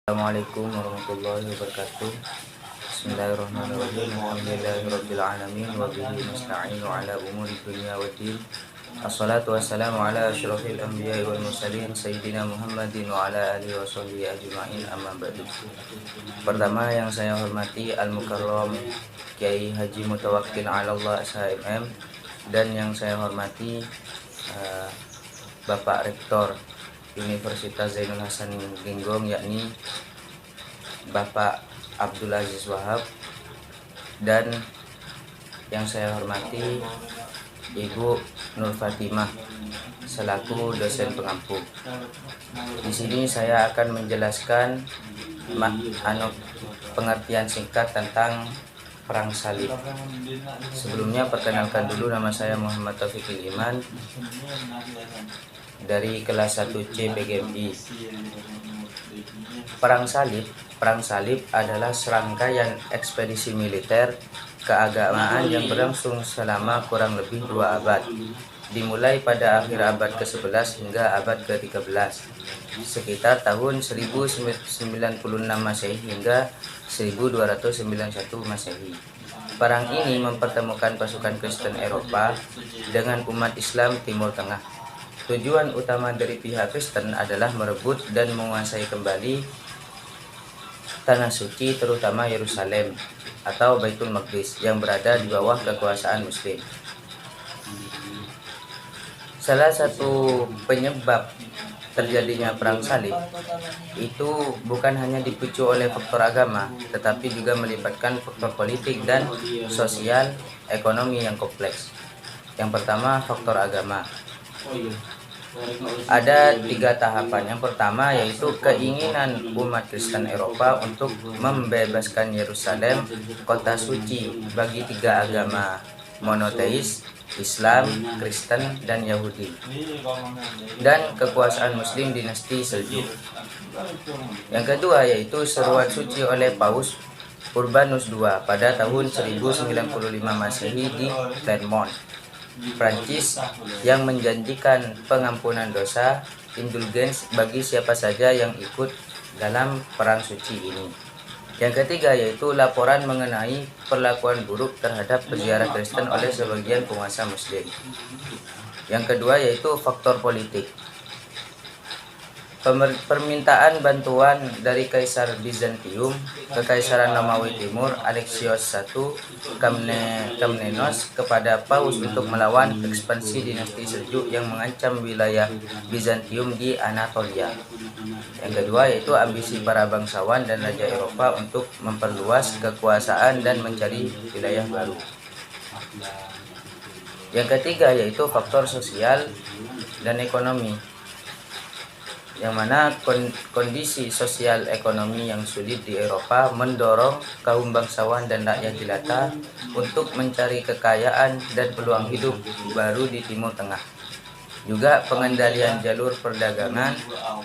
Assalamualaikum warahmatullahi wabarakatuh. Bismillahirrahmanirrahim. Alhamdulillahirabbil alamin wa bihi nasta'inu ala umuri dunya waddin. Assalatu wassalamu ala asyrafil anbiya'i wal mursalin sayyidina Muhammadin wa ala alihi washabbihi ajma'in, amma ba'du. Pertama yang saya hormati Al-Mukarram Kiai Haji Mutawakkil 'ala Allah SHMM, dan yang saya hormati Bapak Rektor Universitas Zainul Hasan Genggong, yakni Bapak Abdul Aziz Wahab, dan yang saya hormati Ibu Nur Fatimah selaku dosen pengampu. Di sini saya akan menjelaskan pengertian singkat tentang perang salib. Sebelumnya perkenalkan dulu, nama saya Muhammad Taufikul Iman dari kelas 1C PGMI. Perang salib adalah serangkaian ekspedisi militer keagamaan yang berlangsung selama kurang lebih 2 abad, dimulai pada akhir abad ke-11 hingga abad ke-13, sekitar tahun 1096 Masehi hingga 1291 Masehi. Perang ini mempertemukan pasukan Kristen Eropa dengan umat Islam Timur Tengah. Tujuan utama dari pihak Kristen adalah merebut dan menguasai kembali tanah suci, terutama Yerusalem atau Baitul Maqdis yang berada di bawah kekuasaan Muslim. Salah satu penyebab terjadinya perang salib itu bukan hanya dipicu oleh faktor agama, tetapi juga melibatkan faktor politik dan sosial ekonomi yang kompleks. Yang pertama, faktor agama. Ada 3 tahapan. Yang pertama yaitu keinginan umat Kristen Eropa untuk membebaskan Yerusalem, kota suci, bagi 3 agama monoteis, Islam, Kristen, dan Yahudi, dan kekuasaan Muslim dinasti Seljuk. Yang kedua yaitu seruan suci oleh Paus Urbanus II pada tahun 1095 Masehi di Clermont, Prancis, yang menjanjikan pengampunan dosa, indulgence, bagi siapa saja yang ikut dalam perang suci ini. Yang ketiga yaitu laporan mengenai perlakuan buruk terhadap peziarah Kristen oleh sebagian penguasa Muslim. Yang kedua yaitu faktor politik. Permintaan bantuan dari Kaisar Bizantium, Kekaisaran Romawi Timur, Alexios I Komnenos, kepada Paus untuk melawan ekspansi dinasti Seljuk yang mengancam wilayah Bizantium di Anatolia. Yang kedua yaitu ambisi para bangsawan dan raja Eropa untuk memperluas kekuasaan dan mencari wilayah baru. Yang ketiga yaitu faktor sosial dan ekonomi, yang mana kondisi sosial ekonomi yang sulit di Eropa mendorong kaum bangsawan dan rakyat jelata untuk mencari kekayaan dan peluang hidup baru di Timur Tengah. Juga pengendalian jalur perdagangan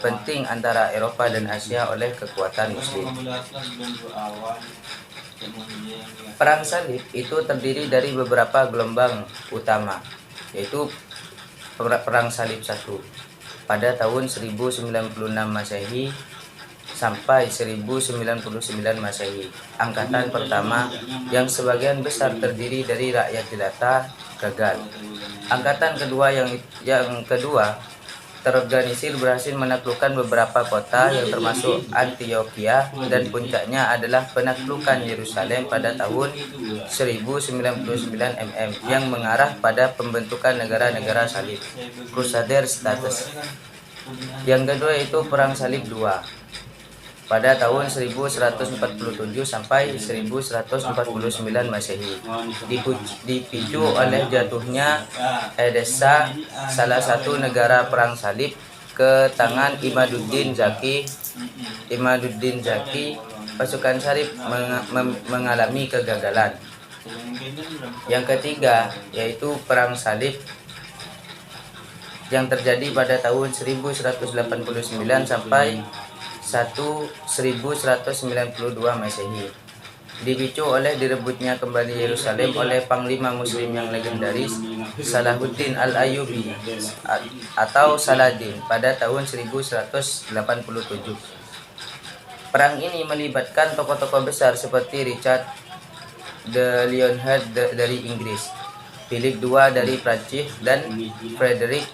penting antara Eropa dan Asia oleh kekuatan Muslim. Perang salib itu terdiri dari beberapa gelombang utama, yaitu Perang Salib I pada tahun 1096 Masehi sampai 1099 Masehi. Angkatan pertama, yang sebagian besar terdiri dari rakyat jelata, gagal. Angkatan kedua yang kedua terorganisir, berhasil menaklukkan beberapa kota yang termasuk Antioquia, dan puncaknya adalah penaklukan Yerusalem pada tahun 1099 MM yang mengarah pada pembentukan negara-negara salib, Crusader status. Yang kedua itu Perang Salib II pada tahun 1147 sampai 1149 Masehi, dipicu oleh jatuhnya Edessa, salah satu negara perang salib, ke tangan Imaduddin Zaki. Pasukan salib mengalami kegagalan. Yang ketiga yaitu Perang Salib yang terjadi pada tahun 1189 sampai 1192 Masehi, dipicu oleh direbutnya kembali Yerusalem oleh panglima Muslim yang legendaris Salahuddin Al-Ayyubi atau Saladin pada tahun 1187. Perang ini melibatkan tokoh-tokoh besar seperti Richard de Lionhead dari Inggris, Philip II dari Prancis, dan Frederick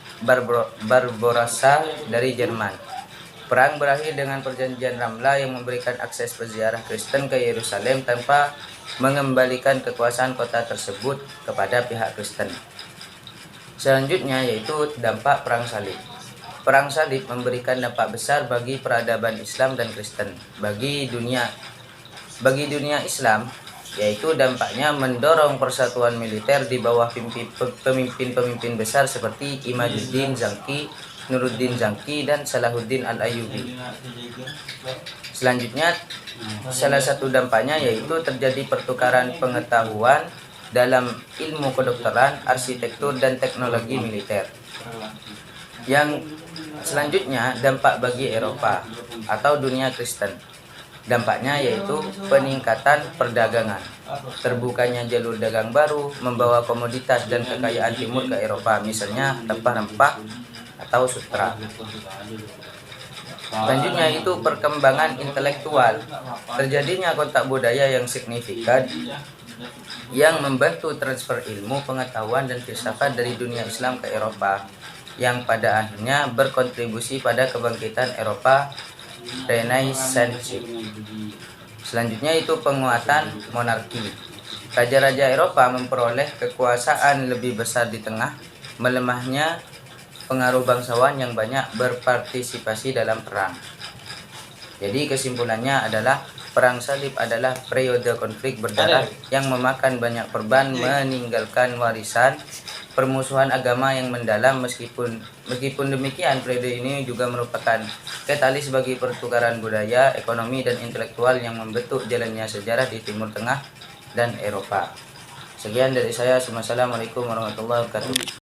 Barbarossa dari Jerman. Perang berakhir dengan perjanjian Ramla yang memberikan akses peziarah Kristen ke Yerusalem tanpa mengembalikan kekuasaan kota tersebut kepada pihak Kristen. Selanjutnya yaitu dampak Perang Salib. Perang Salib memberikan dampak besar bagi peradaban Islam dan Kristen. Bagi dunia Islam, yaitu dampaknya mendorong persatuan militer di bawah pemimpin-pemimpin besar seperti Imaduddin Zangki, Nuruddin Zangki, dan Salahuddin Al-Ayyubi. Selanjutnya, salah satu dampaknya yaitu terjadi pertukaran pengetahuan dalam ilmu kedokteran, arsitektur, dan teknologi militer. Yang selanjutnya, dampak bagi Eropa atau dunia Kristen. Dampaknya yaitu peningkatan perdagangan, terbukanya jalur dagang baru, membawa komoditas dan kekayaan timur ke Eropa, misalnya rempah-rempah atau sutra. Selanjutnya itu perkembangan intelektual. Terjadinya kontak budaya yang signifikan yang membantu transfer ilmu, pengetahuan, dan filsafat dari dunia Islam ke Eropa, yang pada akhirnya berkontribusi pada kebangkitan Eropa Renaissance. Selanjutnya itu penguatan monarki. Raja-raja Eropa memperoleh kekuasaan lebih besar di tengah melemahnya pengaruh bangsawan yang banyak berpartisipasi dalam perang. Jadi kesimpulannya adalah Perang Salib adalah periode konflik berdarah yang memakan banyak korban, meninggalkan warisan permusuhan agama yang mendalam. Meskipun demikian, periode ini juga merupakan katalis bagi pertukaran budaya, ekonomi, dan intelektual yang membentuk jalannya sejarah di Timur Tengah dan Eropa. Sekian dari saya. Wassalamualaikum warahmatullahi wabarakatuh.